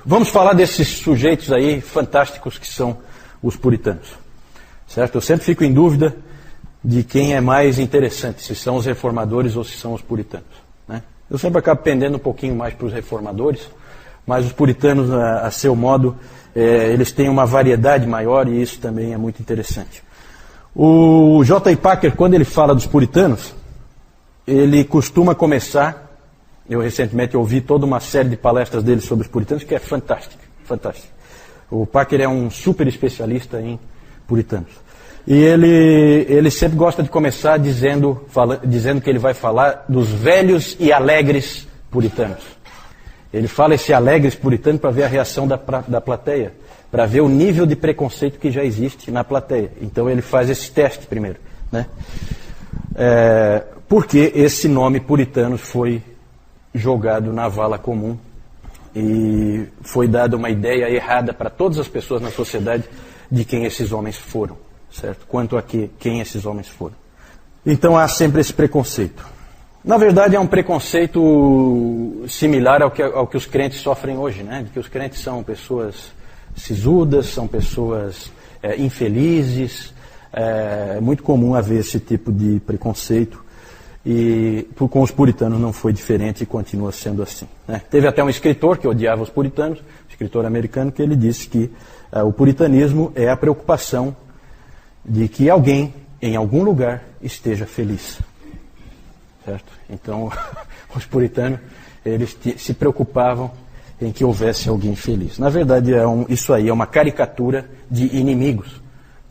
Vamos falar desses sujeitos aí fantásticos que são os puritanos. Certo? Eu sempre fico em dúvida de quem é mais interessante, se são os reformadores ou se são os puritanos. Né? Eu sempre acabo pendendo um pouquinho mais para os reformadores, mas os puritanos, a seu modo, eles têm uma variedade maior e isso também é muito interessante. O J. Packer, quando ele fala dos puritanos, ele costuma começar, eu recentemente ouvi toda uma série de palestras dele sobre os puritanos, que é fantástica, fantástica. O Packer é um super especialista em puritanos. E ele sempre gosta de começar dizendo que ele vai falar dos velhos e alegres puritanos. Ele fala esse alegres puritano para ver a reação da plateia, para ver o nível de preconceito que já existe na plateia. Então ele faz esse teste primeiro. Né? Porque esse nome puritanos foi jogado na vala comum e foi dada uma ideia errada para todas as pessoas na sociedade de quem esses homens foram, certo? Quanto a quem esses homens foram. Então há sempre esse preconceito. Na verdade é um preconceito similar ao que os crentes sofrem hoje, né? De que os crentes são pessoas sisudas, são pessoas infelizes. É muito comum haver esse tipo de preconceito. E com os puritanos não foi diferente e continua sendo assim. Né? Teve até um escritor que odiava os puritanos, um escritor americano, que ele disse que o puritanismo é a preocupação de que alguém, em algum lugar, esteja feliz. Certo? Então, os puritanos, eles se preocupavam em que houvesse alguém feliz. Na verdade, isso aí é uma caricatura de inimigos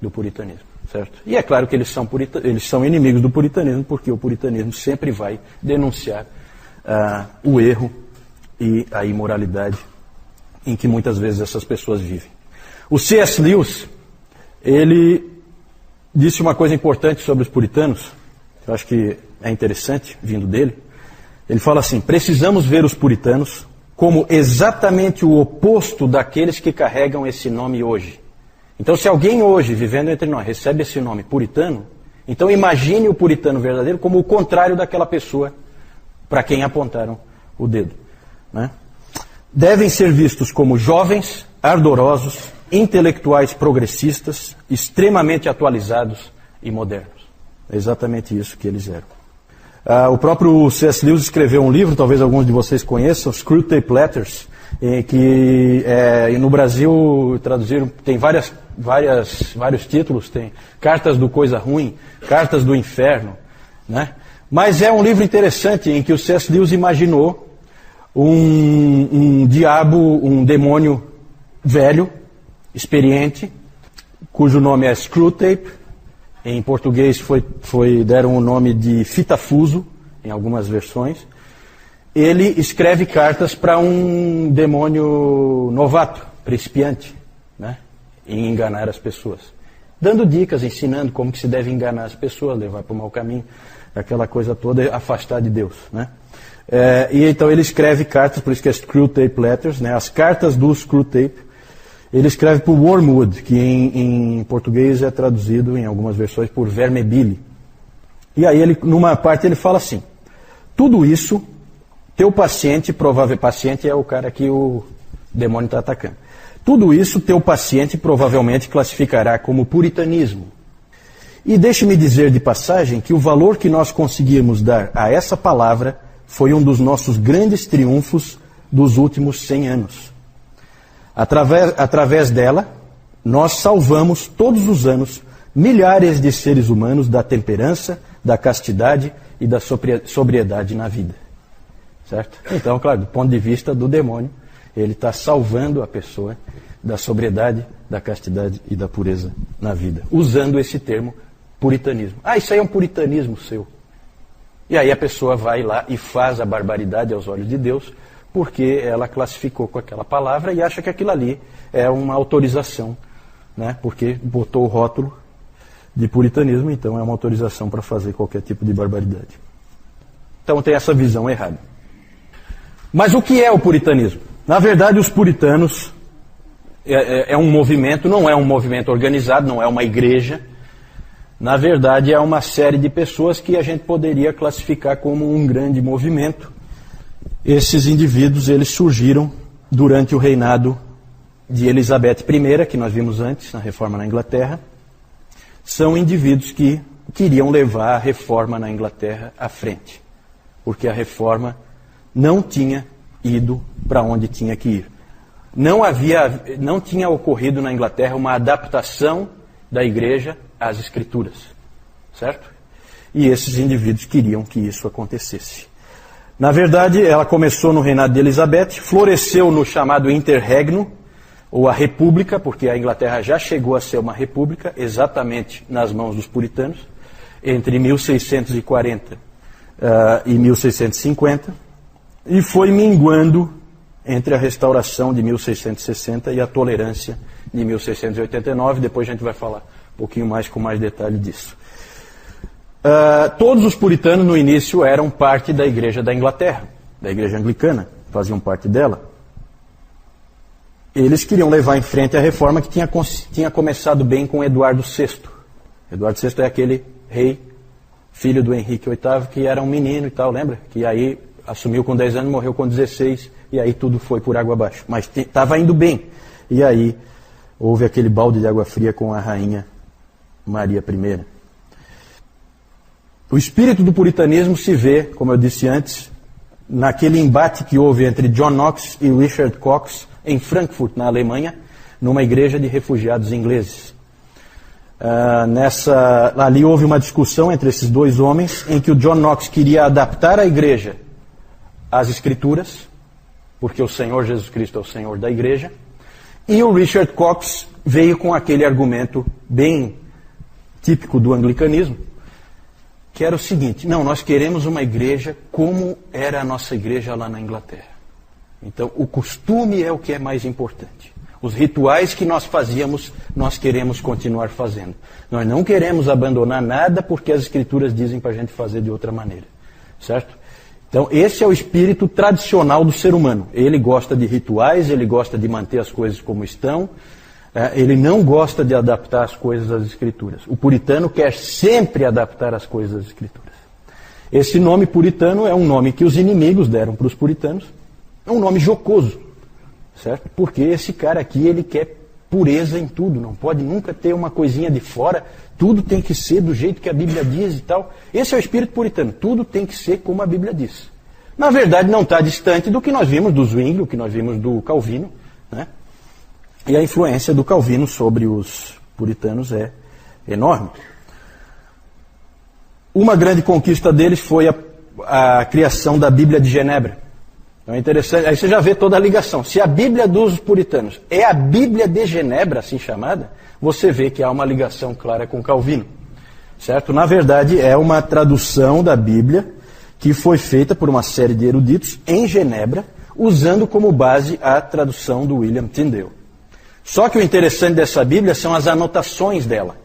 do puritanismo. Certo? E é claro que eles são inimigos do puritanismo, porque o puritanismo sempre vai denunciar o erro e a imoralidade em que muitas vezes essas pessoas vivem. O C.S. Lewis, ele disse uma coisa importante sobre os puritanos, eu acho que é interessante, vindo dele. Ele fala assim: precisamos ver os puritanos como exatamente o oposto daqueles que carregam esse nome hoje. Então, se alguém hoje, vivendo entre nós, recebe esse nome puritano, então imagine o puritano verdadeiro como o contrário daquela pessoa para quem apontaram o dedo. Né? Devem ser vistos como jovens, ardorosos, intelectuais progressistas, extremamente atualizados e modernos. É exatamente isso que eles eram. O próprio C.S. Lewis escreveu um livro, talvez alguns de vocês conheçam, Screwtape Letters, que no Brasil traduziram, tem vários títulos, tem Cartas do Coisa Ruim, Cartas do Inferno, né? Mas é um livro interessante em que o C.S. Lewis imaginou um diabo, um demônio velho, experiente, cujo nome é Screwtape. Em português deram o nome de Fitafuso, em algumas versões. Ele escreve cartas para um demônio novato, principiante, né? Em enganar as pessoas. Dando dicas, ensinando como que se deve enganar as pessoas, levar para o mau caminho, aquela coisa toda, afastar de Deus, né? E então ele escreve cartas, por isso que é Screwtape Letters, né? As cartas do Screwtape. Ele escreve por Wormwood, que em português é traduzido em algumas versões por Vermebile. E aí, numa parte, ele fala assim: tudo isso, teu paciente é o cara que o demônio está atacando. Tudo isso, teu paciente provavelmente classificará como puritanismo. E deixe-me dizer de passagem que o valor que nós conseguimos dar a essa palavra foi um dos nossos grandes triunfos dos últimos 100 anos. Através dela, nós salvamos todos os anos milhares de seres humanos da temperança, da castidade e da sobriedade na vida. Certo? Então, claro, do ponto de vista do demônio, ele está salvando a pessoa da sobriedade, da castidade e da pureza na vida, usando esse termo puritanismo. Isso aí é um puritanismo seu. E aí a pessoa vai lá e faz a barbaridade aos olhos de Deus, porque ela classificou com aquela palavra e acha que aquilo ali é uma autorização, né? Porque botou o rótulo de puritanismo, então é uma autorização para fazer qualquer tipo de barbaridade. Então tem essa visão errada. Mas o que é o puritanismo? Na verdade, os puritanos é um movimento, não é um movimento organizado, não é uma igreja. Na verdade, é uma série de pessoas que a gente poderia classificar como um grande movimento. Esses indivíduos, eles surgiram durante o reinado de Elizabeth I, que nós vimos antes, na reforma na Inglaterra, são indivíduos que queriam levar a reforma na Inglaterra à frente, porque a reforma não tinha ido para onde tinha que ir. Não tinha ocorrido na Inglaterra uma adaptação da igreja às escrituras, certo? E esses indivíduos queriam que isso acontecesse. Na verdade, ela começou no reinado de Elizabeth, floresceu no chamado Interregno, ou a República, porque a Inglaterra já chegou a ser uma república, exatamente nas mãos dos puritanos, entre 1640 e 1650, e foi minguando entre a restauração de 1660 e a tolerância de 1689. Depois a gente vai falar um pouquinho mais com mais detalhe disso. Todos os puritanos no início eram parte da igreja da Inglaterra, da igreja anglicana, faziam parte dela. Eles queriam levar em frente a reforma que tinha começado bem com Eduardo VI. Eduardo VI é aquele rei, filho do Henrique VIII, que era um menino e tal, lembra? Que aí assumiu com 10 anos, morreu com 16, e aí tudo foi por água abaixo. Mas estava indo bem. E aí houve aquele balde de água fria com a rainha Maria I. O espírito do puritanismo se vê, como eu disse antes, naquele embate que houve entre John Knox e Richard Cox em Frankfurt, na Alemanha, numa igreja de refugiados ingleses. Ali houve uma discussão entre esses dois homens, em que o John Knox queria adaptar a igreja às escrituras, porque o Senhor Jesus Cristo é o Senhor da igreja, e o Richard Cox veio com aquele argumento bem típico do anglicanismo, que era o seguinte: não, nós queremos uma igreja como era a nossa igreja lá na Inglaterra. Então, o costume é o que é mais importante. Os rituais que nós fazíamos, nós queremos continuar fazendo. Nós não queremos abandonar nada porque as escrituras dizem para a gente fazer de outra maneira. Certo? Então, esse é o espírito tradicional do ser humano. Ele gosta de rituais, ele gosta de manter as coisas como estão, ele não gosta de adaptar as coisas às escrituras. O puritano quer sempre adaptar as coisas às escrituras. Esse nome puritano é um nome que os inimigos deram para os puritanos. É um nome jocoso, certo? Porque esse cara aqui, ele quer pureza em tudo, não pode nunca ter uma coisinha de fora, tudo tem que ser do jeito que a Bíblia diz e tal. Esse é o espírito puritano, tudo tem que ser como a Bíblia diz. Na verdade, não está distante do que nós vimos do Zwingli, o que nós vimos do Calvino, né? E a influência do Calvino sobre os puritanos é enorme. Uma grande conquista deles foi a criação da Bíblia de Genebra. Então é interessante, aí você já vê toda a ligação. Se a Bíblia dos puritanos é a Bíblia de Genebra, assim chamada, você vê que há uma ligação clara com Calvino. Certo? Na verdade, é uma tradução da Bíblia que foi feita por uma série de eruditos em Genebra, usando como base a tradução do William Tyndale. Só que o interessante dessa Bíblia são as anotações dela.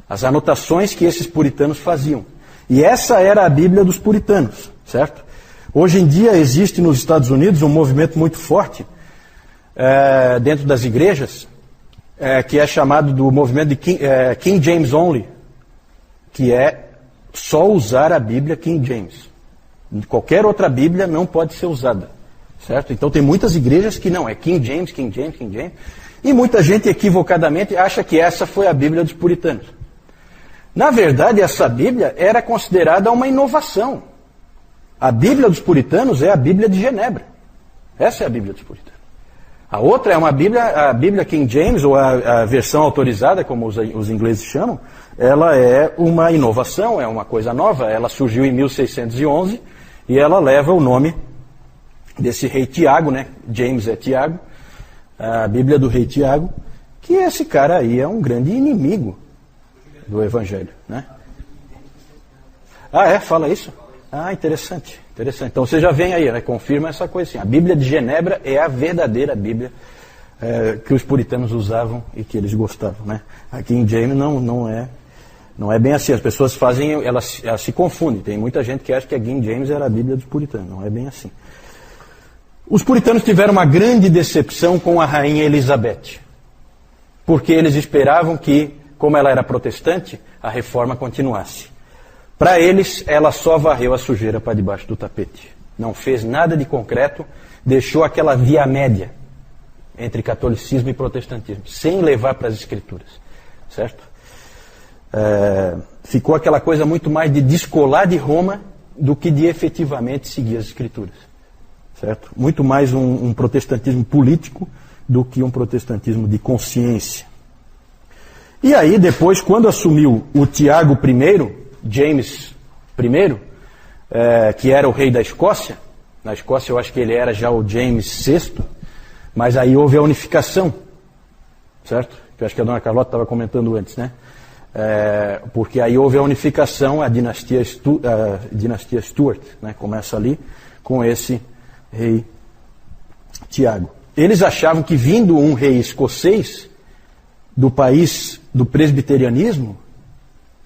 As anotações que esses puritanos faziam. E essa era a Bíblia dos puritanos, certo? Hoje em dia existe nos Estados Unidos um movimento muito forte dentro das igrejas, que é chamado do movimento de King James Only, que é só usar a Bíblia King James. Qualquer outra Bíblia não pode ser usada, certo? Então tem muitas igrejas que não, é King James, King James, King James, e muita gente equivocadamente acha que essa foi a Bíblia dos puritanos. Na verdade, essa Bíblia era considerada uma inovação. A Bíblia dos puritanos é a Bíblia de Genebra. Essa é a Bíblia dos puritanos. A outra é uma Bíblia, a Bíblia King James, ou a versão autorizada, como os ingleses chamam, ela é uma inovação, é uma coisa nova. Ela surgiu em 1611 e ela leva o nome desse rei Tiago, né? James é Tiago, a Bíblia do rei Tiago, que esse cara aí é um grande inimigo do Evangelho, né? Ah, é? Fala isso? Ah, interessante, interessante. Então você já vem aí, né? Confirma essa coisa assim. A Bíblia de Genebra é a verdadeira Bíblia que os puritanos usavam e que eles gostavam, né? Aqui em James não é bem assim. As pessoas elas se confundem. Tem muita gente que acha que a King James era a Bíblia dos puritanos. Não é bem assim. Os puritanos tiveram uma grande decepção com a rainha Elizabeth, porque eles esperavam que, como ela era protestante, a reforma continuasse. Para eles, ela só varreu a sujeira para debaixo do tapete. Não fez nada de concreto, deixou aquela via média, entre catolicismo e protestantismo, sem levar para as escrituras, certo? Ficou aquela coisa muito mais de descolar de Roma do que de efetivamente seguir as escrituras, certo? Muito mais um protestantismo político do que um protestantismo de consciência. E aí depois, quando assumiu o Tiago I, James I, que era o rei da Escócia, na Escócia eu acho que ele era já o James VI, mas aí houve a unificação, certo? Que eu acho que a dona Carlota estava comentando antes, né? Porque aí houve a unificação, a dinastia Stuart, né? Começa ali com esse rei Tiago. Eles achavam que vindo um rei escocês do país do presbiterianismo,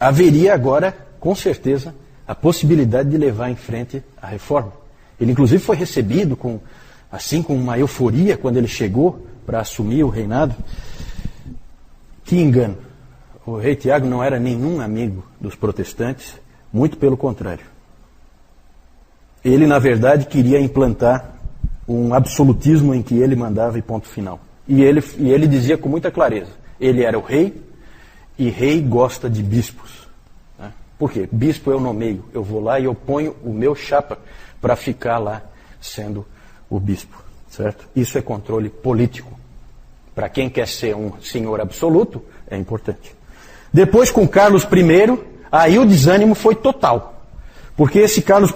haveria agora, com certeza, a possibilidade de levar em frente a reforma. Ele inclusive foi recebido com uma euforia quando ele chegou para assumir o reinado. Que engano. O rei Tiago não era nenhum amigo dos protestantes, muito pelo contrário. Ele, na verdade, queria implantar um absolutismo em que ele mandava e ponto final. E ele dizia com muita clareza, ele era o rei, e rei gosta de bispos. Né? Por quê? Bispo eu nomeio, eu vou lá e eu ponho o meu chapa para ficar lá sendo o bispo. Certo? Isso é controle político. Para quem quer ser um senhor absoluto, é importante. Depois, com Carlos I, aí o desânimo foi total. Porque esse Carlos I,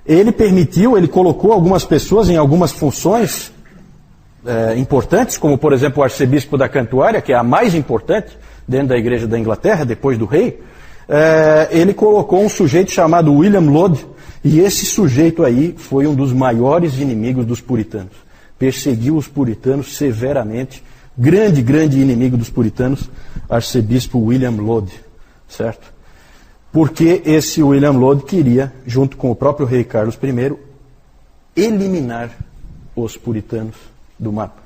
ele colocou algumas pessoas em algumas funções importantes, como por exemplo o arcebispo da Cantuária, que é a mais importante dentro da igreja da Inglaterra, depois do rei. Ele colocou um sujeito chamado William Laud, e esse sujeito aí foi um dos maiores inimigos dos puritanos. Perseguiu os puritanos severamente. Grande inimigo dos puritanos, arcebispo William Laud, certo? Porque esse William Laud queria, junto com o próprio rei Carlos I, eliminar os puritanos do mapa.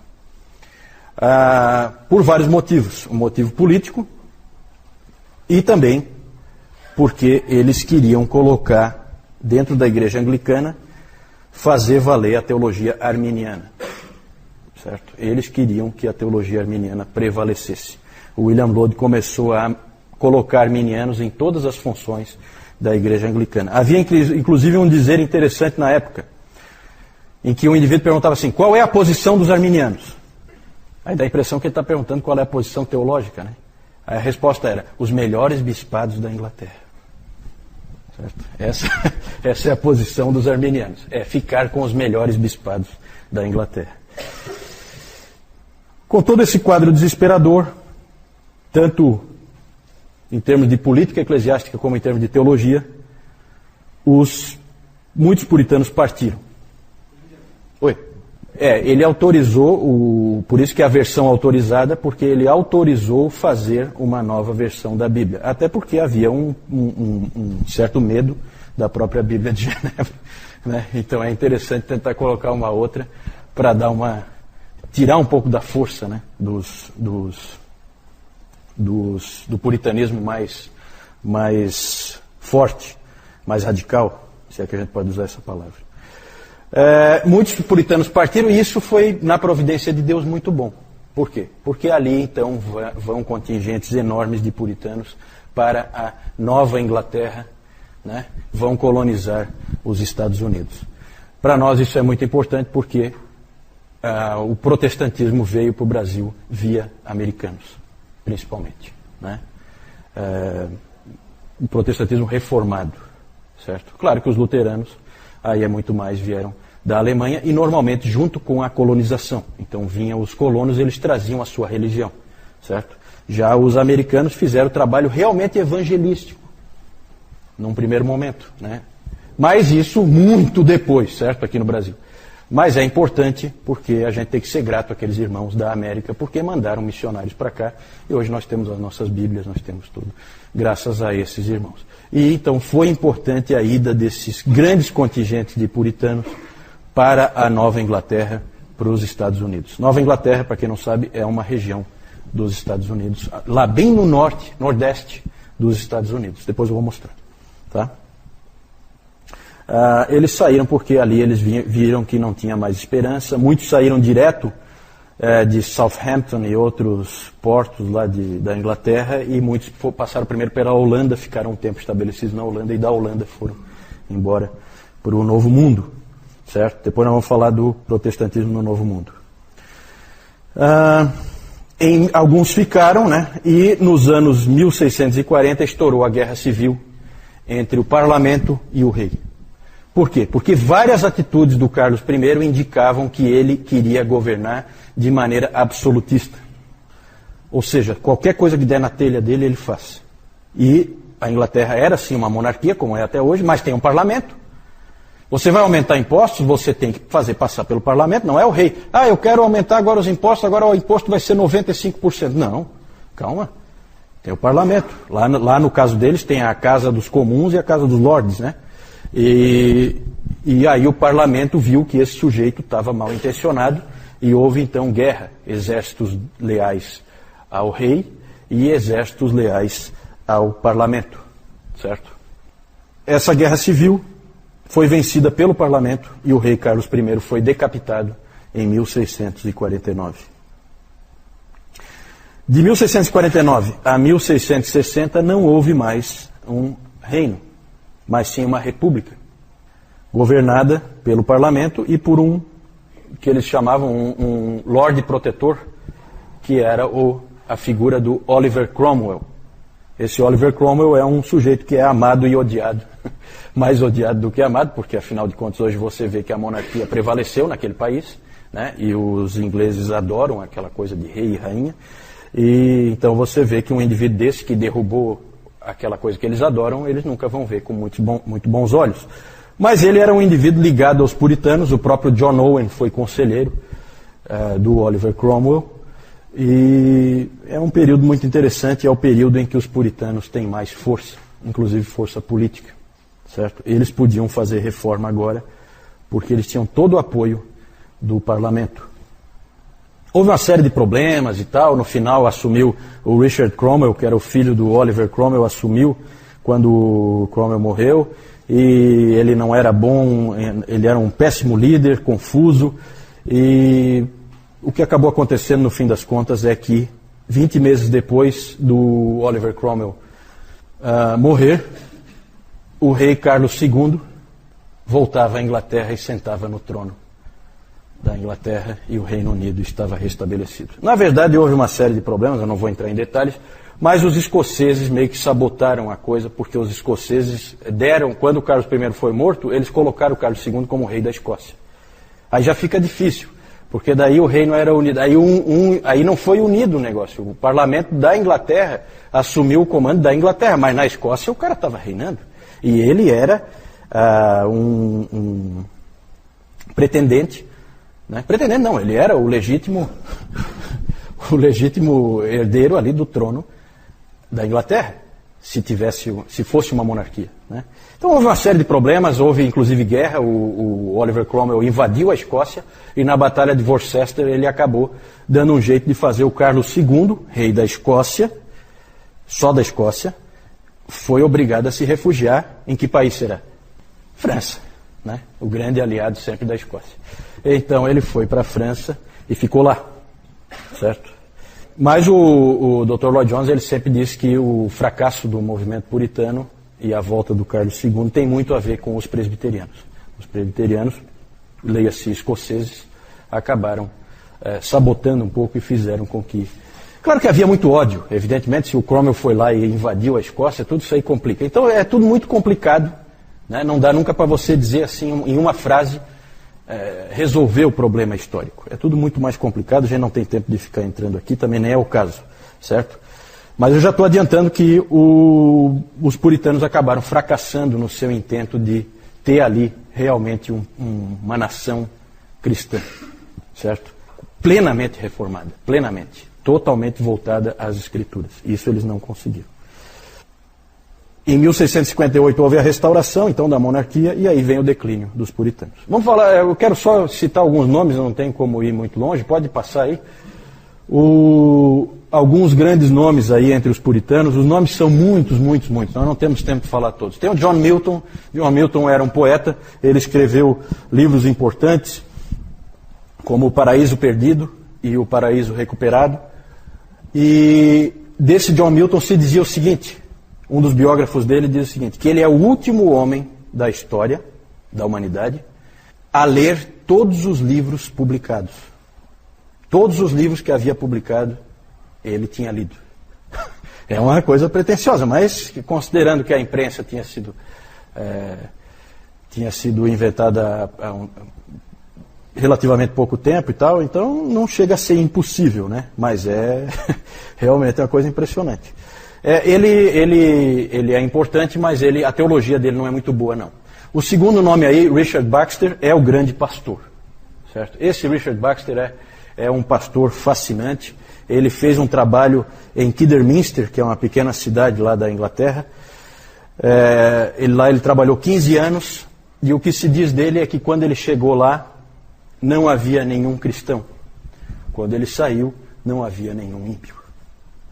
Por vários motivos. Um motivo político e também porque eles queriam colocar dentro da igreja anglicana, fazer valer a teologia arminiana. Certo? Eles queriam que a teologia arminiana prevalecesse. O William Laud começou a colocar arminianos em todas as funções da igreja anglicana. Havia inclusive um dizer interessante na época, em que um indivíduo perguntava assim, qual é a posição dos arminianos? Aí dá a impressão que ele está perguntando qual é a posição teológica, né? Aí a resposta era, os melhores bispados da Inglaterra. Certo? Essa é a posição dos arminianos, é ficar com os melhores bispados da Inglaterra. Com todo esse quadro desesperador, tanto em termos de política eclesiástica como em termos de teologia, muitos puritanos partiram. Oi? Ele autorizou, por isso que é a versão autorizada, porque ele autorizou fazer uma nova versão da Bíblia. Até porque havia um certo medo da própria Bíblia de Genebra. Né? Então é interessante tentar colocar uma outra para tirar um pouco da força, né? do puritanismo mais forte, mais radical, se é que a gente pode usar essa palavra. Muitos puritanos partiram e isso foi, na providência de Deus, muito bom. Por quê? Porque ali, então, vão contingentes enormes de puritanos para a Nova Inglaterra, né? Vão colonizar os Estados Unidos. Para nós isso é muito importante porque o protestantismo veio para o Brasil via americanos, principalmente. Né? O protestantismo reformado. Certo? Claro que os luteranos, aí é muito mais, vieram da Alemanha e normalmente junto com a colonização. Então vinham os colonos, eles traziam a sua religião, certo? Já os americanos fizeram o trabalho realmente evangelístico, num primeiro momento, né? Mas isso muito depois, certo? Aqui no Brasil. Mas é importante porque a gente tem que ser grato àqueles irmãos da América, porque mandaram missionários para cá e hoje nós temos as nossas Bíblias, nós temos tudo, graças a esses irmãos. E então foi importante a ida desses grandes contingentes de puritanos para a Nova Inglaterra, para os Estados Unidos. Nova Inglaterra, para quem não sabe, é uma região dos Estados Unidos, lá bem no norte, nordeste dos Estados Unidos. Depois eu vou mostrar. Tá? Eles saíram porque ali eles viram que não tinha mais esperança. Muitos saíram direto de Southampton e outros portos lá da Inglaterra, e muitos passaram primeiro pela Holanda, ficaram um tempo estabelecidos na Holanda, e da Holanda foram embora para o Novo Mundo, certo? Depois nós vamos falar do protestantismo no Novo Mundo. Alguns ficaram, né? E nos anos 1640 estourou a Guerra Civil entre o parlamento e o rei. Por quê? Porque várias atitudes do Carlos I indicavam que ele queria governar de maneira absolutista. Ou seja, qualquer coisa que der na telha dele, ele faz. E a Inglaterra era sim uma monarquia, como é até hoje, mas tem um parlamento. Você vai aumentar impostos, você tem que fazer passar pelo parlamento, não é o rei. Eu quero aumentar agora os impostos, agora o imposto vai ser 95%. Não, calma. Tem o parlamento. Lá no caso deles tem a Casa dos Comuns e a Casa dos Lordes, né? E aí o parlamento viu que esse sujeito estava mal intencionado e houve então guerra, exércitos leais ao rei e exércitos leais ao parlamento, certo? Essa guerra civil foi vencida pelo parlamento e o rei Carlos I foi decapitado em 1649. De 1649 a 1660 não houve mais um reino, mas sim uma república, governada pelo parlamento e por um que eles chamavam um Lorde Protetor, que era a figura do Oliver Cromwell. Esse Oliver Cromwell é um sujeito que é amado e odiado, mais odiado do que amado, porque afinal de contas hoje você vê que a monarquia prevaleceu naquele país, né? E os ingleses adoram aquela coisa de rei e rainha, e então você vê que um indivíduo desse que derrubou aquela coisa que eles adoram, eles nunca vão ver com muito bons olhos. Mas ele era um indivíduo ligado aos puritanos, o próprio John Owen foi conselheiro do Oliver Cromwell, e é um período muito interessante, é o período em que os puritanos têm mais força, inclusive força política, certo? Eles podiam fazer reforma agora, porque eles tinham todo o apoio do parlamento. Houve uma série de problemas e tal, no final assumiu o Richard Cromwell, que era o filho do Oliver Cromwell, assumiu quando o Cromwell morreu, e ele não era bom, ele era um péssimo líder, confuso, e o que acabou acontecendo no fim das contas é que 20 meses depois do Oliver Cromwell morrer, o rei Carlos II voltava à Inglaterra e sentava no trono da Inglaterra e o Reino Unido estava restabelecido. Na verdade, houve uma série de problemas, eu não vou entrar em detalhes, mas os escoceses meio que sabotaram a coisa, porque os escoceses quando o Carlos I foi morto, eles colocaram o Carlos II como rei da Escócia. Aí já fica difícil, porque daí o reino era unido, aí não foi unido o negócio. O parlamento da Inglaterra assumiu o comando da Inglaterra, mas na Escócia o cara estava reinando. E ele era um pretendente, né? Pretendente não, ele era o legítimo herdeiro ali do trono da Inglaterra, se fosse uma monarquia, né? Então houve uma série de problemas, houve inclusive guerra, o Oliver Cromwell invadiu a Escócia e na Batalha de Worcester ele acabou dando um jeito de fazer o Carlos II, rei da Escócia, só da Escócia, foi obrigado a se refugiar em que país será? França, né? O grande aliado sempre da Escócia. Então ele foi para a França e ficou lá, certo? Mas o Dr. Lloyd Jones ele sempre disse que o fracasso do movimento puritano e a volta do Carlos II tem muito a ver com os presbiterianos. Os presbiterianos, leia-se escoceses, acabaram sabotando um pouco e fizeram com que... Claro que havia muito ódio, evidentemente, se o Cromwell foi lá e invadiu a Escócia, tudo isso aí complica. Então é tudo muito complicado, né? Não dá nunca para você dizer assim, em uma frase, resolver o problema histórico. É tudo muito mais complicado, a gente não tem tempo de ficar entrando aqui, também nem é o caso, certo? Mas eu já estou adiantando que os puritanos acabaram fracassando no seu intento de ter ali realmente uma nação cristã, certo? Plenamente reformada, plenamente, totalmente voltada às Escrituras. Isso eles não conseguiram. Em 1658 houve a restauração, então, da monarquia, e aí vem o declínio dos puritanos. Vamos falar, eu quero só citar alguns nomes, não tem como ir muito longe, pode passar aí. Alguns grandes nomes aí entre os puritanos, os nomes são muitos, nós não temos tempo de falar todos. Tem o John Milton. John Milton era um poeta, ele escreveu livros importantes, como O Paraíso Perdido, e o Paraíso Recuperado. E desse John Milton se dizia o seguinte, um dos biógrafos dele diz o seguinte, que ele é o último homem da história da humanidade a ler todos os livros publicados. Todos os livros que havia publicado, ele tinha lido. É uma coisa pretensiosa, mas considerando que a imprensa tinha sido inventada há relativamente pouco tempo e tal, então não chega a ser impossível, né? Mas é realmente uma coisa impressionante. Ele é importante, mas a teologia dele não é muito boa, não. O segundo nome aí, Richard Baxter, é o grande pastor, certo? Esse Richard Baxter é um pastor fascinante. Ele fez um trabalho em Kidderminster, que é uma pequena cidade lá da Inglaterra. Ele trabalhou 15 anos, e o que se diz dele é que quando ele chegou lá, não havia nenhum cristão. Quando ele saiu, não havia nenhum ímpio.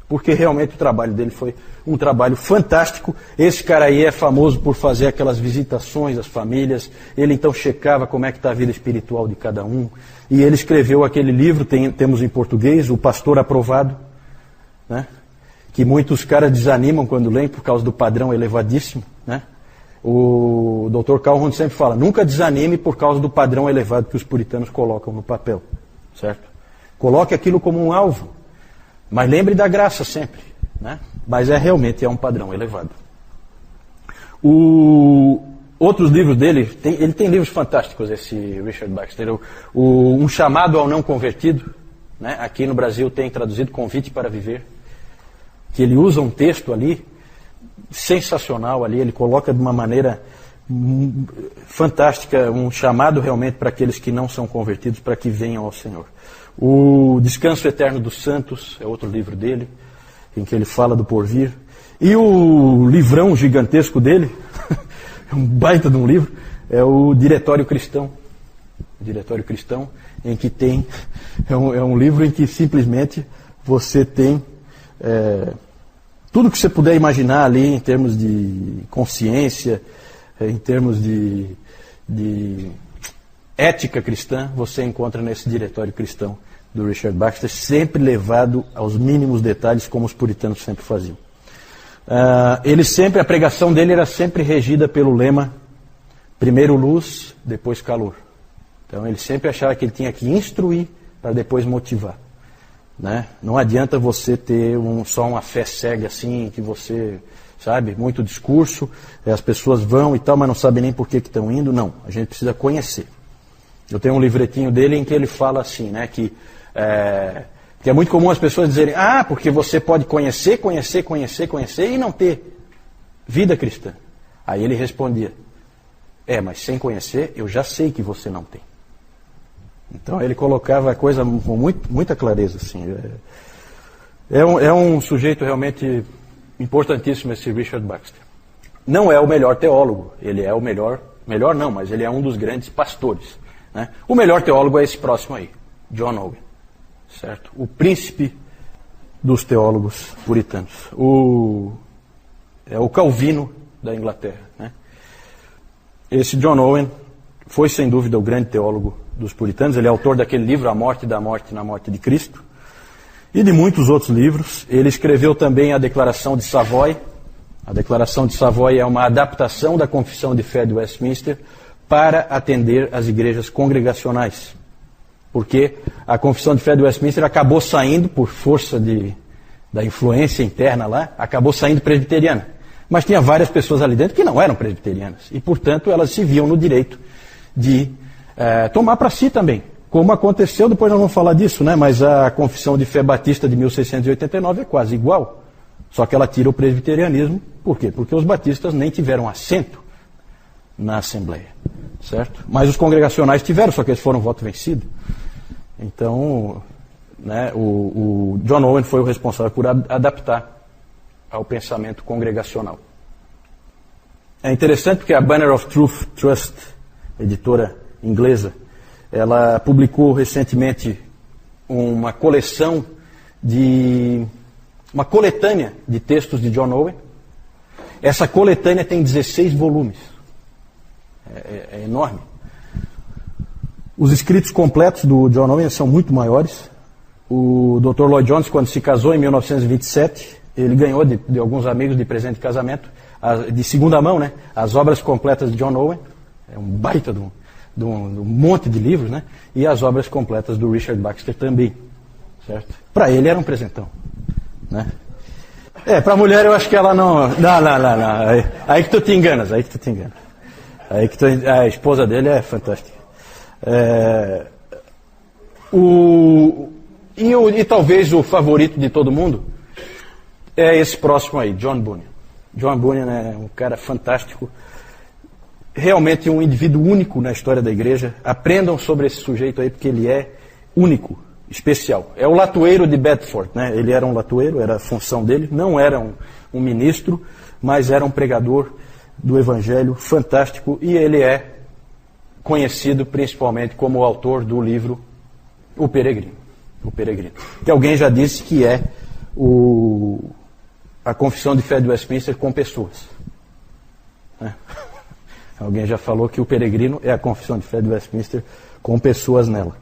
Porque realmente o trabalho dele foi um trabalho fantástico. Esse cara aí é famoso por fazer aquelas visitações às famílias. Ele então checava como é que está a vida espiritual de cada um. E ele escreveu aquele livro, temos em português, O Pastor Aprovado, né? Que muitos caras desanimam quando leem por causa do padrão elevadíssimo, né? O Dr. Calhoun sempre fala, nunca desanime por causa do padrão elevado que os puritanos colocam no papel, certo? Coloque aquilo como um alvo, mas lembre da graça sempre, né? Mas realmente é um padrão elevado. Outros livros dele, ele tem livros fantásticos, esse Richard Baxter. Um Chamado ao Não Convertido, né? Aqui no Brasil tem traduzido Convite para Viver, que ele usa um texto ali, sensacional ali, ele coloca de uma maneira fantástica, um chamado realmente para aqueles que não são convertidos, para que venham ao Senhor. O Descanso Eterno dos Santos é outro livro dele, em que ele fala do porvir. E o livrão gigantesco dele, um baita de um livro, é o Diretório Cristão. O Diretório Cristão, em que tem, é um livro em que simplesmente você tem tudo que você puder imaginar ali em termos de consciência, em termos de ética cristã, você encontra nesse Diretório Cristão do Richard Baxter, sempre levado aos mínimos detalhes, como os puritanos sempre faziam. A pregação dele era sempre regida pelo lema, primeiro luz, depois calor. Então ele sempre achava que ele tinha que instruir para depois motivar. Né? Não adianta você ter só uma fé cega assim, que você, sabe, muito discurso, as pessoas vão e tal, mas não sabem nem por que estão indo. Não, a gente precisa conhecer. Eu tenho um livretinho dele em que ele fala assim, né, que é muito comum as pessoas dizerem, porque você pode conhecer e não ter vida cristã. Aí ele respondia, mas sem conhecer eu já sei que você não tem. Então ele colocava a coisa com muita clareza. Assim. É um sujeito realmente importantíssimo esse Richard Baxter. Não é o melhor teólogo, ele é o melhor não, mas ele é um dos grandes pastores. Né? O melhor teólogo é esse próximo aí, John Owen, certo? O príncipe dos teólogos puritanos. É o Calvino da Inglaterra. Né? Esse John Owen foi sem dúvida o grande teólogo dos puritanos. Ele é autor daquele livro A Morte da Morte na Morte de Cristo e de muitos outros livros. Ele escreveu também a Declaração de Savoy. A Declaração de Savoy é uma adaptação da Confissão de Fé de Westminster para atender às igrejas congregacionais, porque a Confissão de Fé de Westminster acabou saindo, por força da influência interna lá, acabou saindo presbiteriana. Mas tinha várias pessoas ali dentro que não eram presbiterianas, e portanto elas se viam no direito de tomar para si também, como aconteceu, depois nós vamos falar disso, né? Mas a Confissão de Fé Batista de 1689 é quase igual, só que ela tira o presbiterianismo. Por quê? Porque os batistas nem tiveram assento na Assembleia, certo? Mas os congregacionais tiveram, só que eles foram voto vencido. Então, né, o John Owen foi o responsável por adaptar ao pensamento congregacional. É interessante porque a Banner of Truth Trust, editora inglesa, ela publicou recentemente uma coletânea de textos de John Owen. Essa coletânea tem 16 volumes. É enorme. Os escritos completos do John Owen são muito maiores, O Dr. Lloyd Jones, quando se casou em 1927, ele ganhou de alguns amigos de presente de casamento, de segunda mão, né, as obras completas de John Owen, é um baita de um monte de livros, né, e as obras completas do Richard Baxter também, certo? Para ele era um presentão, né? Para a mulher eu acho que ela não. Não. Aí que tu te enganas, a esposa dele é fantástica. E talvez o favorito de todo mundo é esse próximo aí, John Bunyan. John Bunyan é um cara fantástico, realmente um indivíduo único na história da igreja. Aprendam sobre esse sujeito aí, porque ele é único, especial. É o latoeiro de Bedford, né? Ele era um latoeiro, era a função dele, não era um ministro, mas era um pregador do evangelho fantástico, e ele é conhecido principalmente como o autor do livro O Peregrino. Que alguém já disse que é a Confissão de Fé de Westminster com pessoas. Né? Alguém já falou que o Peregrino é a Confissão de Fé de Westminster com pessoas nela.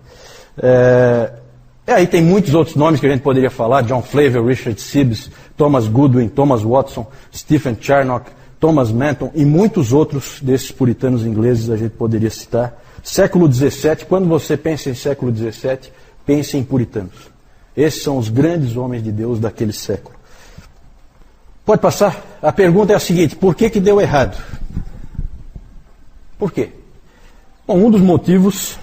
Aí tem muitos outros nomes que a gente poderia falar: John Flavel, Richard Sibbes, Thomas Goodwin, Thomas Watson, Stephen Charnock, Thomas Manton e muitos outros desses puritanos ingleses a gente poderia citar. Século XVII, quando você pensa em século XVII, pense em puritanos. Esses são os grandes homens de Deus daquele século. Pode passar? A pergunta é a seguinte: por que deu errado? Por quê? Bom, um dos motivos,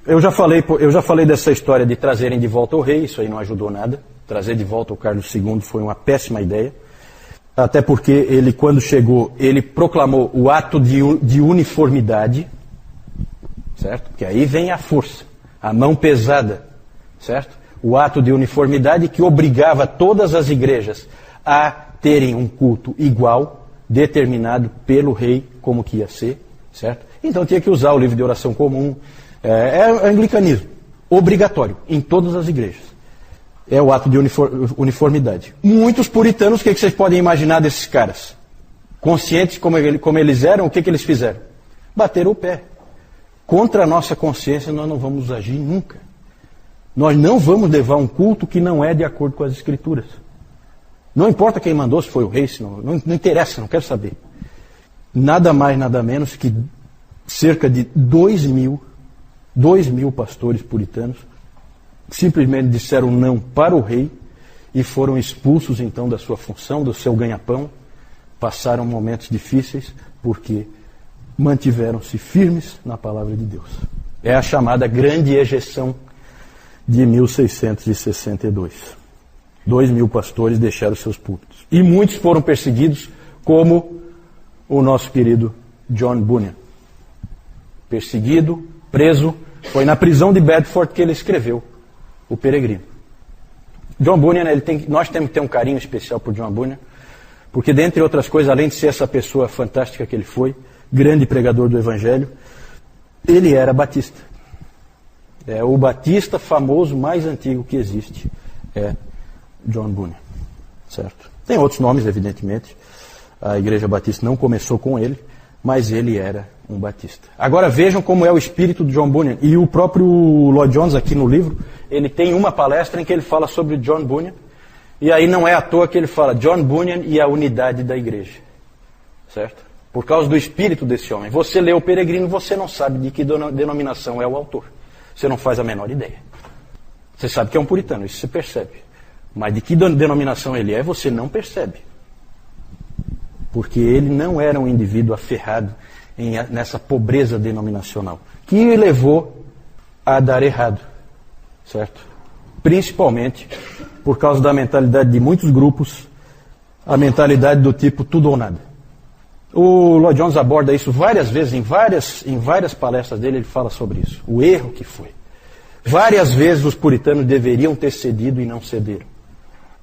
eu já falei dessa história de trazerem de volta o rei, isso aí não ajudou nada. Trazer de volta o Carlos II foi uma péssima ideia. Até porque ele, quando chegou, ele proclamou o ato de uniformidade, certo? Porque aí vem a força, a mão pesada, certo? O ato de uniformidade que obrigava todas as igrejas a terem um culto igual, determinado pelo rei como que ia ser, certo? Então tinha que usar o livro de oração comum, é anglicanismo, obrigatório, em todas as igrejas. É o ato de uniformidade. Muitos puritanos, o que vocês podem imaginar desses caras? Conscientes como eles eram, o que eles fizeram? Bateram o pé. Contra a nossa consciência nós não vamos agir nunca. Nós não vamos levar um culto que não é de acordo com as Escrituras. Não importa quem mandou, se foi o rei, se não interessa, não quero saber. Nada mais, nada menos que cerca de 2.000 pastores puritanos simplesmente disseram não para o rei e foram expulsos então da sua função, do seu ganha-pão. Passaram momentos difíceis porque mantiveram-se firmes na palavra de Deus. É a chamada Grande Ejeção de 1662. 2.000 pastores deixaram seus púlpitos. E muitos foram perseguidos, como o nosso querido John Bunyan. Perseguido, preso, foi na prisão de Bedford que ele escreveu O Peregrino. John Bunyan, nós temos que ter um carinho especial por John Bunyan, porque, dentre outras coisas, além de ser essa pessoa fantástica que ele foi, grande pregador do Evangelho, ele era batista. É o batista famoso mais antigo que existe, é John Bunyan, certo? Tem outros nomes, evidentemente. A Igreja Batista não começou com ele, mas ele era um batista. Agora vejam como é o espírito de John Bunyan. E o próprio Lloyd Jones, aqui no livro, ele tem uma palestra em que ele fala sobre John Bunyan, e aí não é à toa que ele fala John Bunyan e a unidade da igreja, certo? Por causa do espírito desse homem. Você lê O Peregrino, você não sabe de que denominação é o autor. Você não faz a menor ideia. Você sabe que é um puritano, isso você percebe. Mas de que denominação ele é, você não percebe. Porque ele não era um indivíduo aferrado nessa pobreza denominacional, que o levou a dar errado, certo? Principalmente por causa da mentalidade de muitos grupos, a mentalidade do tipo tudo ou nada. O Lloyd Jones aborda isso várias vezes, em várias palestras dele ele fala sobre isso, o erro que foi. Várias vezes os puritanos deveriam ter cedido e não cederam.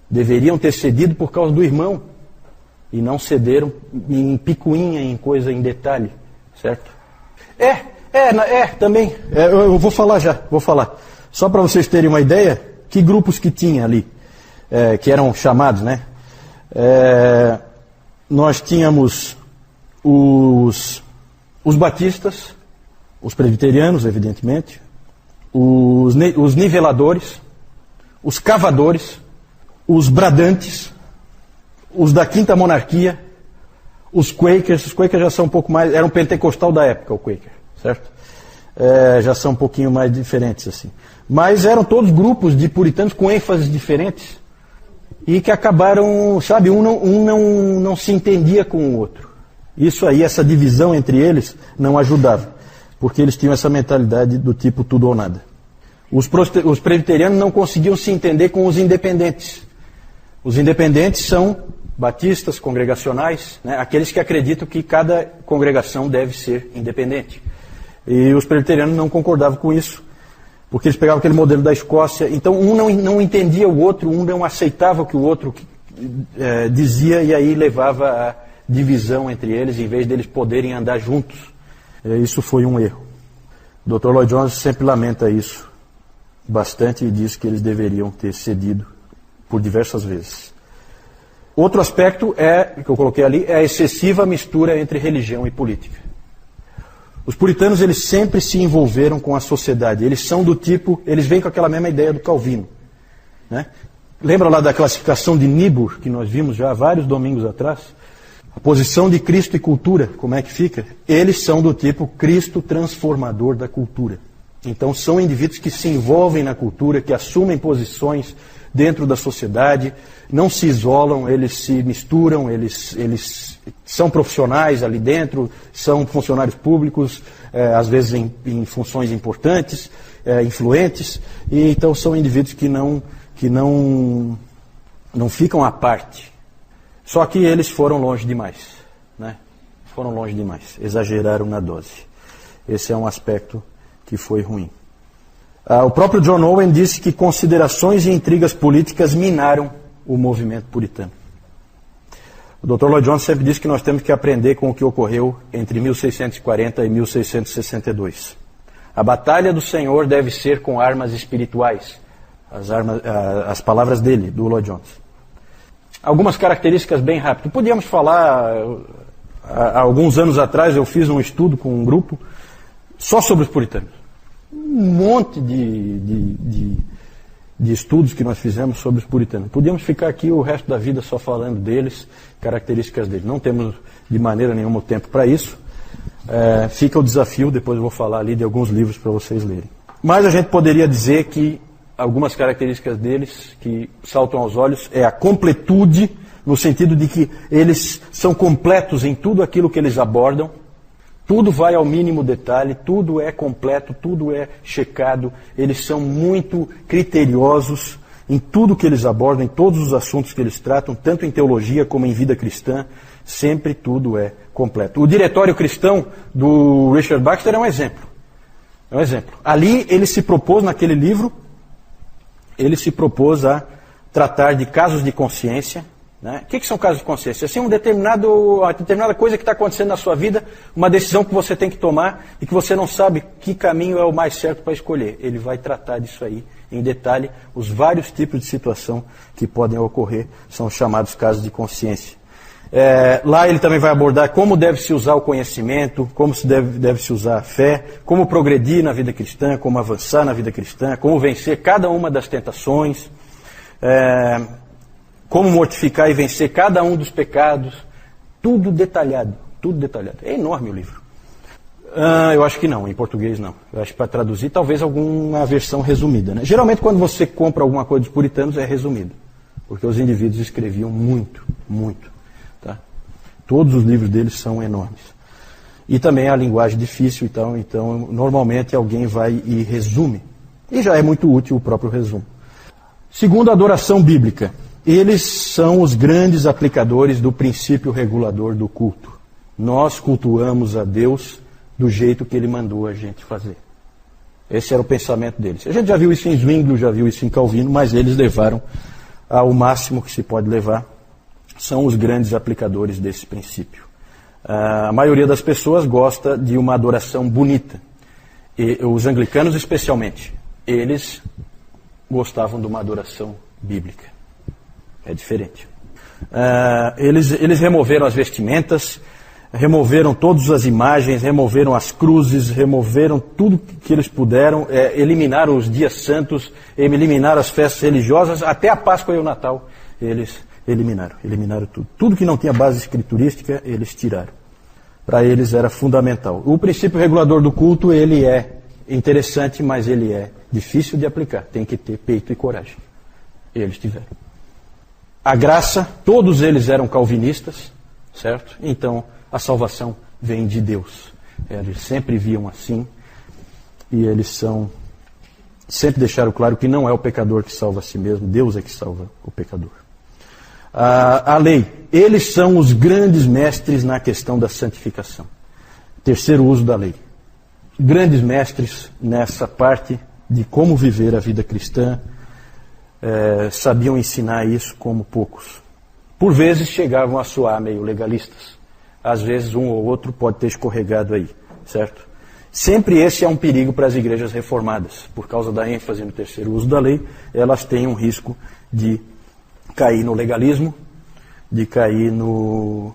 Deveriam ter cedido por causa do irmão, e não cederam em picuinha, em coisa, em detalhe, certo? Também. Eu vou falar já, Só para vocês terem uma ideia, que grupos que tinha ali, que eram chamados, né? Nós tínhamos os batistas, os presbiterianos, evidentemente, os niveladores, os cavadores, os bradantes, os da Quinta Monarquia, os Quakers já são um pouco mais, era um pentecostal da época o Quaker, certo? Já são um pouquinho mais diferentes assim. Mas eram todos grupos de puritanos com ênfases diferentes e que acabaram, sabe, um não se entendia com o outro. Isso aí, essa divisão entre eles não ajudava, porque eles tinham essa mentalidade do tipo tudo ou nada. Os presbiterianos não conseguiam se entender com os independentes. Os independentes são batistas, congregacionais, né, aqueles que acreditam que cada congregação deve ser independente. E os presbiterianos não concordavam com isso, porque eles pegavam aquele modelo da Escócia. Então um não entendia o outro, um não aceitava o que o outro dizia, e aí levava a divisão entre eles, em vez deles poderem andar juntos. Isso foi um erro. O Dr. Lloyd Jones sempre lamenta isso bastante e diz que eles deveriam ter cedido por diversas vezes. Outro aspecto que eu coloquei ali, é a excessiva mistura entre religião e política. Os puritanos, eles sempre se envolveram com a sociedade. Eles são do tipo, eles vêm com aquela mesma ideia do Calvino, né? Lembra lá da classificação de Niebuhr, que nós vimos já há vários domingos atrás? A posição de Cristo e cultura, como é que fica? Eles são do tipo Cristo transformador da cultura. Então são indivíduos que se envolvem na cultura, que assumem posições dentro da sociedade, não se isolam, eles se misturam, eles são profissionais ali dentro, são funcionários públicos, às vezes em funções importantes, influentes, e então são indivíduos que não ficam à parte. Só que eles foram longe demais, né? Foram longe demais, exageraram na dose. Esse é um aspecto que foi ruim. O próprio John Owen disse que considerações e intrigas políticas minaram o movimento puritano. O Dr. Lloyd Jones sempre disse que nós temos que aprender com o que ocorreu entre 1640 e 1662. A batalha do Senhor deve ser com armas espirituais. As palavras dele, do Lloyd Jones. Algumas características bem rápido. Podíamos falar, há alguns anos atrás eu fiz um estudo com um grupo só sobre os puritanos. Um monte de estudos que nós fizemos sobre os puritanos. Podíamos ficar aqui o resto da vida só falando deles, características deles. Não temos de maneira nenhuma tempo para isso. Fica o desafio, depois eu vou falar ali de alguns livros para vocês lerem. Mas a gente poderia dizer que algumas características deles que saltam aos olhos é a completude, no sentido de que eles são completos em tudo aquilo que eles abordam. Tudo vai ao mínimo detalhe, tudo é completo, tudo é checado. Eles são muito criteriosos em tudo que eles abordam, em todos os assuntos que eles tratam, tanto em teologia como em vida cristã. Sempre tudo é completo. O Diretório Cristão do Richard Baxter é um exemplo. É um exemplo. Ali ele se propôs, naquele livro, ele se propôs a tratar de casos de consciência. Né? O que são casos de consciência? Assim, uma determinada coisa que está acontecendo na sua vida, uma decisão que você tem que tomar e que você não sabe que caminho é o mais certo para escolher. Ele vai tratar disso aí em detalhe. Os vários tipos de situação que podem ocorrer são chamados casos de consciência. Lá ele também vai abordar como deve-se usar o conhecimento, como deve-se usar a fé, como progredir na vida cristã, como avançar na vida cristã, como vencer cada uma das tentações, como mortificar e vencer cada um dos pecados. Tudo detalhado, tudo detalhado. É enorme o livro. Eu acho que não, em português não. Eu acho que para traduzir, talvez alguma versão resumida. Né? Geralmente quando você compra alguma coisa dos puritanos é resumido, porque os indivíduos escreviam muito, muito. Tá? Todos os livros deles são enormes. E também a linguagem difícil, então normalmente alguém vai e resume. E já é muito útil o próprio resumo. Segundo, a adoração bíblica. Eles são os grandes aplicadores do princípio regulador do culto. Nós cultuamos a Deus do jeito que Ele mandou a gente fazer. Esse era o pensamento deles. A gente já viu isso em Zwingli, já viu isso em Calvino, mas eles levaram ao máximo que se pode levar. São os grandes aplicadores desse princípio. A maioria das pessoas gosta de uma adoração bonita. E os anglicanos especialmente, eles gostavam de uma adoração bíblica. É diferente. Eles removeram as vestimentas, removeram todas as imagens, removeram as cruzes, removeram tudo que eles puderam, eliminaram os dias santos, eliminaram as festas religiosas, até a Páscoa e o Natal eles eliminaram tudo. Tudo que não tinha base escriturística, eles tiraram. Para eles era fundamental. O princípio regulador do culto, ele é interessante, mas ele é difícil de aplicar. Tem que ter peito e coragem. Eles tiveram. A graça, todos eles eram calvinistas, certo? Então, a salvação vem de Deus. Eles sempre viam assim, e eles sempre deixaram claro que não é o pecador que salva a si mesmo, Deus é que salva o pecador. A lei, eles são os grandes mestres na questão da santificação. Terceiro uso da lei. Grandes mestres nessa parte de como viver a vida cristã, sabiam ensinar isso como poucos. Por vezes chegavam a soar meio legalistas. Às vezes um ou outro pode ter escorregado aí, certo? Sempre esse é um perigo para as igrejas reformadas. Por causa da ênfase no terceiro uso da lei, elas têm um risco de cair no legalismo, de cair num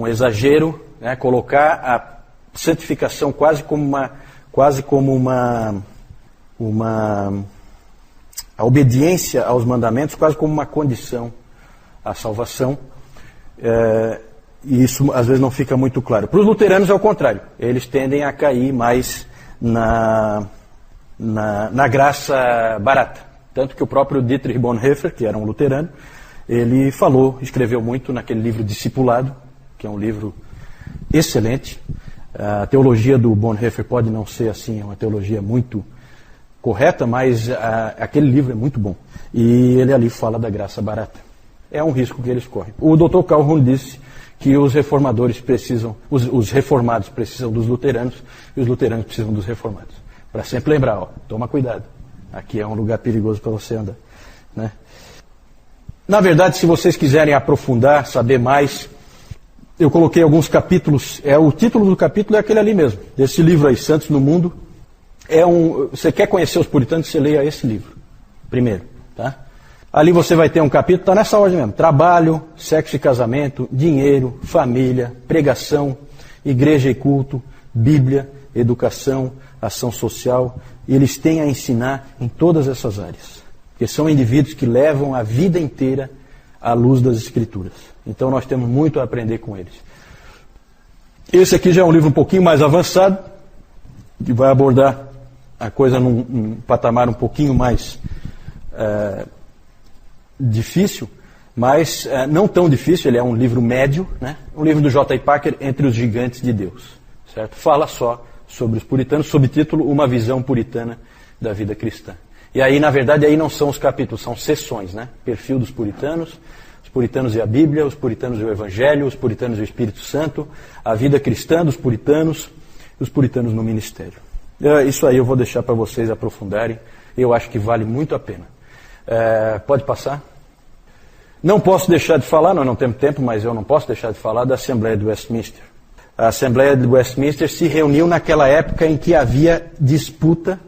exagero, né? Colocar a santificação quase como a obediência aos mandamentos quase como uma condição à salvação. E isso às vezes não fica muito claro. Para os luteranos é o contrário. Eles tendem a cair mais na graça barata. Tanto que o próprio Dietrich Bonhoeffer, que era um luterano, ele escreveu muito naquele livro Discipulado, que é um livro excelente. A teologia do Bonhoeffer pode não ser assim, uma teologia muito correta, mas aquele livro é muito bom. E ele ali fala da graça barata. É um risco que eles correm. O Dr. Calhoun disse que os reformadores precisam, os reformados precisam dos luteranos e os luteranos precisam dos reformados. Para sempre lembrar, toma cuidado. Aqui é um lugar perigoso para você andar, né? Na verdade, se vocês quiserem aprofundar, saber mais, eu coloquei alguns capítulos. O título do capítulo é aquele ali mesmo, desse livro aí, Santos no Mundo. Você quer conhecer os puritanos, você leia esse livro primeiro, tá? Ali você vai ter um capítulo, está nessa ordem mesmo: trabalho, sexo e casamento, dinheiro, família, pregação, igreja e culto, Bíblia, educação, ação social. E eles têm a ensinar em todas essas áreas, porque são indivíduos que levam a vida inteira à luz das Escrituras. Então nós temos muito a aprender com eles. Esse aqui já é um livro um pouquinho mais avançado, que vai abordar a coisa num patamar um pouquinho mais difícil, mas não tão difícil. Ele é um livro médio, né? Um livro do J.I. Packer, Entre os Gigantes de Deus, certo? Fala só sobre os puritanos, subtítulo Uma Visão Puritana da Vida Cristã. E aí, na verdade, aí não são os capítulos, são seções, né? Perfil dos puritanos, os puritanos e a Bíblia, os puritanos e o Evangelho, os puritanos e o Espírito Santo, a vida cristã dos puritanos e os puritanos no ministério. Isso aí eu vou deixar para vocês aprofundarem. Eu acho que vale muito a pena. Pode passar? Não posso deixar de falar, nós não temos tempo, mas eu não posso deixar de falar da Assembleia de Westminster. A Assembleia de Westminster se reuniu naquela época em que havia disputa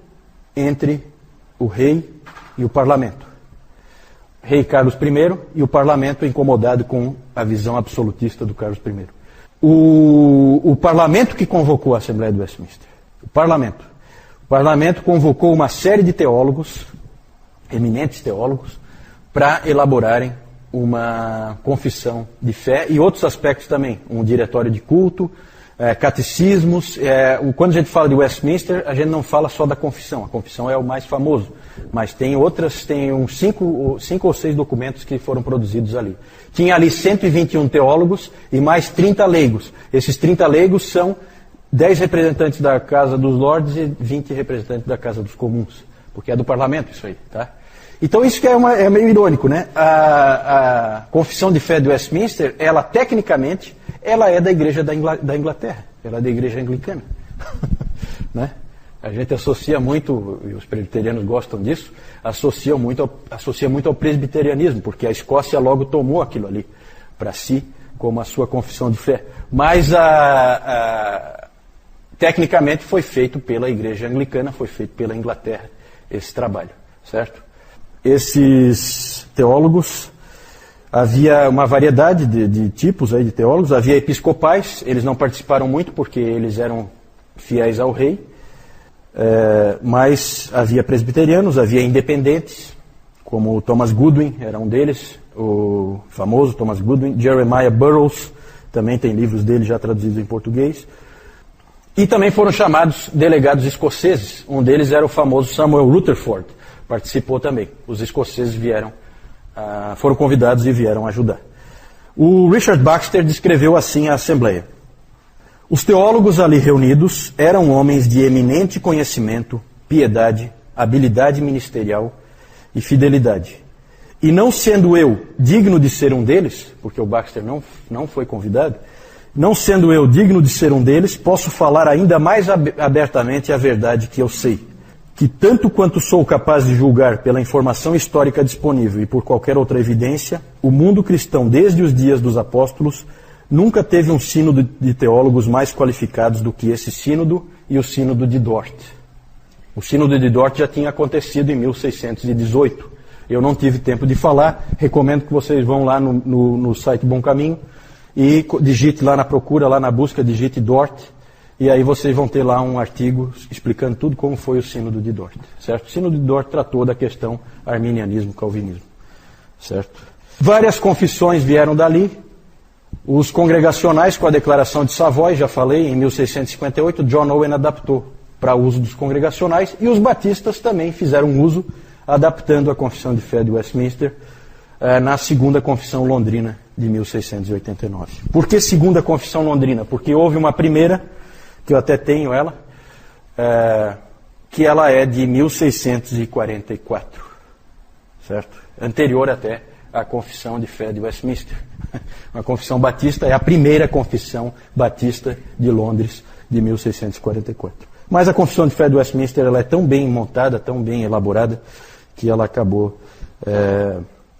entre o rei e o parlamento. Rei Carlos I e o parlamento incomodado com a visão absolutista do Carlos I. O parlamento que convocou a Assembleia de Westminster. O parlamento convocou uma série de teólogos, eminentes teólogos, para elaborarem uma confissão de fé e outros aspectos também, um diretório de culto, catecismos. Quando a gente fala de Westminster, a gente não fala só da confissão. A confissão é o mais famoso, mas tem uns 5 ou 6 documentos que foram produzidos ali. Tinha ali 121 teólogos e mais 30 leigos. Esses 30 leigos são 10 representantes da Casa dos Lordes e 20 representantes da Casa dos Comuns, porque é do parlamento isso aí, tá? Então isso que é meio irônico, né? A confissão de fé de Westminster, ela tecnicamente, ela é da Igreja da Inglaterra, ela é da Igreja Anglicana, né? A gente associa muito, e os presbiterianos gostam disso, associa muito ao presbiterianismo, porque a Escócia logo tomou aquilo ali para si como a sua confissão de fé. Mas tecnicamente foi feito pela Igreja Anglicana, foi feito pela Inglaterra esse trabalho, certo? Esses teólogos Havia uma variedade de tipos aí de teólogos. Havia episcopais, eles não participaram muito porque eles eram fiéis ao rei, mas havia presbiterianos, havia independentes, como Thomas Goodwin era um deles, o famoso Thomas Goodwin. Jeremiah Burroughs, também tem livros dele já traduzidos em português. E também foram chamados delegados escoceses. Um deles era o famoso Samuel Rutherford, participou também. Os escoceses foram convidados e vieram ajudar. O Richard Baxter descreveu assim a Assembleia. Os teólogos ali reunidos eram homens de eminente conhecimento, piedade, habilidade ministerial e fidelidade. E não sendo eu digno de ser um deles, porque o Baxter não foi convidado, não sendo eu digno de ser um deles, posso falar ainda mais abertamente a verdade que eu sei. Que tanto quanto sou capaz de julgar pela informação histórica disponível e por qualquer outra evidência, o mundo cristão desde os dias dos apóstolos nunca teve um sínodo de teólogos mais qualificados do que esse sínodo e o sínodo de Dort. O sínodo de Dort já tinha acontecido em 1618. Eu não tive tempo de falar, recomendo que vocês vão lá no site Bom Caminho e digite lá na procura, lá na busca, digite Dort. E aí vocês vão ter lá um artigo explicando tudo como foi o sínodo de Dort, certo? O sínodo de Dort tratou da questão arminianismo, calvinismo, certo? Várias confissões vieram dali. Os congregacionais com a declaração de Savoy, já falei, em 1658, John Owen adaptou para uso dos congregacionais, e os batistas também fizeram uso, adaptando a confissão de fé de Westminster na segunda confissão londrina de 1689. Por que segunda confissão londrina? Porque houve uma primeira, que eu até tenho ela, que ela é de 1644, certo? Anterior até à confissão de fé de Westminster. A confissão batista é a primeira confissão batista de Londres de 1644. Mas a confissão de fé de Westminster ela é tão bem montada, tão bem elaborada, que ela acabou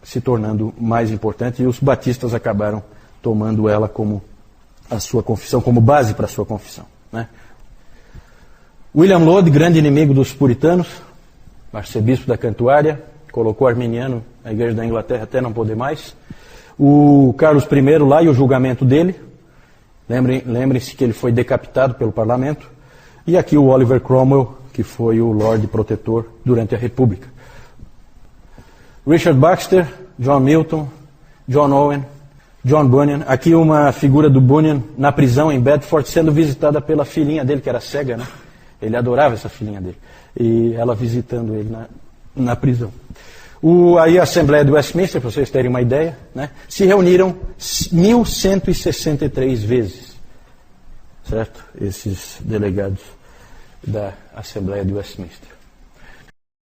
se tornando mais importante, e os batistas acabaram tomando ela como a sua confissão, como base para a sua confissão. Né? William Laud, grande inimigo dos puritanos, arcebispo da Cantuária, colocou arminiano na Igreja da Inglaterra até não poder mais. O Carlos I lá e o julgamento dele, lembrem-se que ele foi decapitado pelo parlamento. E aqui o Oliver Cromwell, que foi o Lorde Protetor durante a República. Richard Baxter, John Milton, John Owen, John Bunyan. Aqui uma figura do Bunyan na prisão em Bedford, sendo visitada pela filhinha dele, que era cega, né? Ele adorava essa filhinha dele. E ela visitando ele na prisão. Aí a Assembleia de Westminster, para vocês terem uma ideia, né? Se reuniram 1163 vezes. Certo? Esses delegados da Assembleia de Westminster.